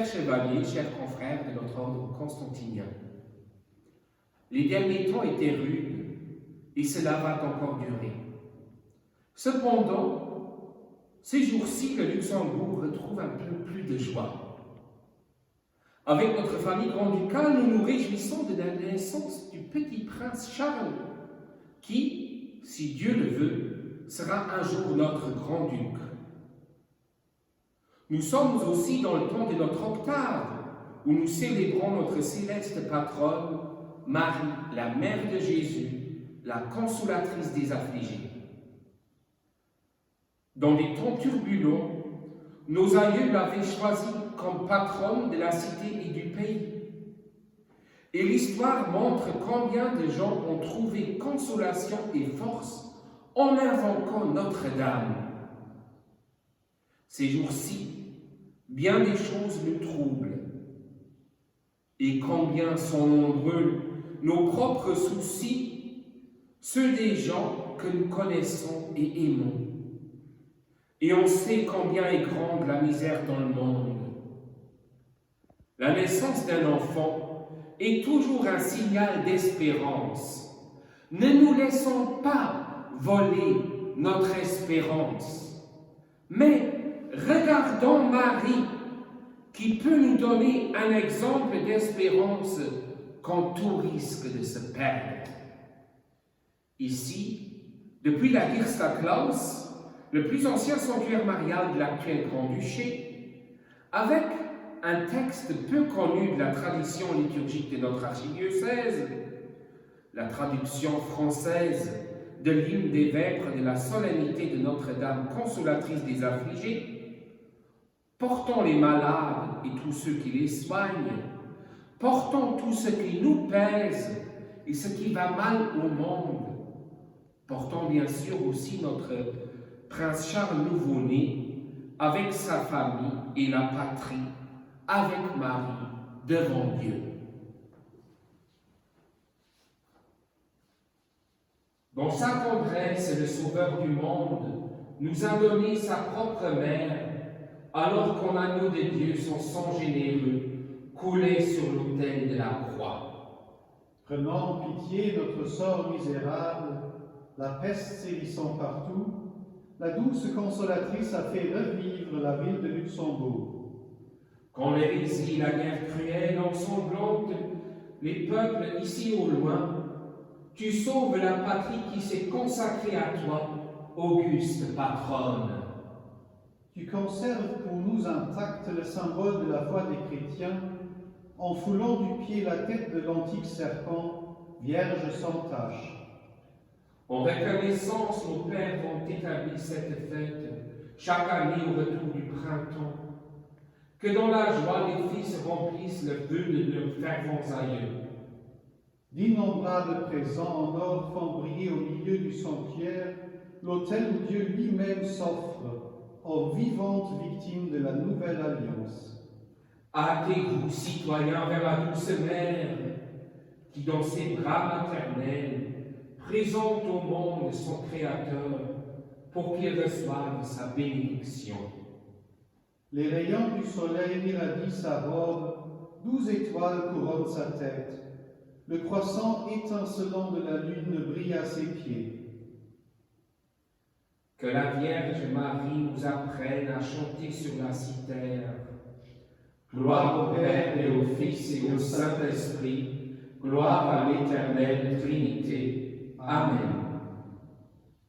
chers chevaliers, chers confrères de notre ordre constantinien, les derniers temps étaient rudes et cela va encore durer. Cependant, ces jours-ci, le Luxembourg retrouve un peu plus de joie. Avec notre famille grand-ducale, nous nous réjouissons de la naissance du petit prince Charles, qui, si Dieu le veut, sera un jour notre grand-duc. Nous sommes aussi dans le temps de notre octave, où nous célébrons notre céleste patronne, Marie, la mère de Jésus, la consolatrice des affligés. Dans des temps turbulents, nos aïeux l'avaient choisie comme patronne de la cité et du pays. Et l'histoire montre combien de gens ont trouvé consolation et force en invoquant Notre-Dame. Ces jours-ci, bien des choses nous troublent. Et combien sont nombreux nos propres soucis, ceux des gens que nous connaissons et aimons. Et on sait combien est grande la misère dans le monde. La naissance d'un enfant est toujours un signal d'espérance. Ne nous laissons pas voler notre espérance, mais regardons Marie, qui peut nous donner un exemple d'espérance quand tout risque de se perdre. Ici, depuis la Kirsta Klaus, le plus ancien sanctuaire marial de l'actuel Grand-Duché, avec un texte peu connu de la tradition liturgique de notre archidiocèse, la traduction française de l'hymne des vêpres de la solennité de Notre-Dame, consolatrice des affligés, portons les malades et tous ceux qui les soignent, portons tout ce qui nous pèse et ce qui va mal au monde, portons bien sûr aussi notre prince Charles nouveau-né avec sa famille et la patrie, avec Marie, devant Dieu. Dans sa tendresse, le Sauveur du monde nous a donné sa propre mère, alors qu'en agneau de Dieu, son sang généreux coulait sur l'autel de la croix. Prenant en pitié notre sort misérable, la peste sévissant partout, la douce consolatrice a fait revivre la ville de Luxembourg. Quand l'hérésie, la guerre cruelle, ensanglante les peuples ici au loin, tu sauves la patrie qui s'est consacrée à toi, auguste patronne. Tu conserves pour nous intact le symbole de la foi des chrétiens, en foulant du pied la tête de l'antique serpent, vierge sans tache. En reconnaissance, nos pères ont établi cette fête, chaque année au retour du printemps. Que dans la joie, les fils remplissent le vœu de leurs fervents aïeux. D'innombrables présents en or font briller au milieu du sanctuaire l'autel où Dieu lui-même s'offre, aux vivantes victimes de la nouvelle alliance. Hâtez-vous, citoyens, vers la douce mère, qui dans ses bras maternels présente au monde son Créateur pour qu'il reçoive sa bénédiction. Les rayons du soleil irradient sa robe, 12 étoiles couronnent sa tête. Le croissant étincelant de la lune brille à ses pieds. Que la Vierge Marie nous apprenne à chanter sur la cithère. Gloire au Père et au Fils et au Saint-Esprit, gloire à l'Éternelle Trinité,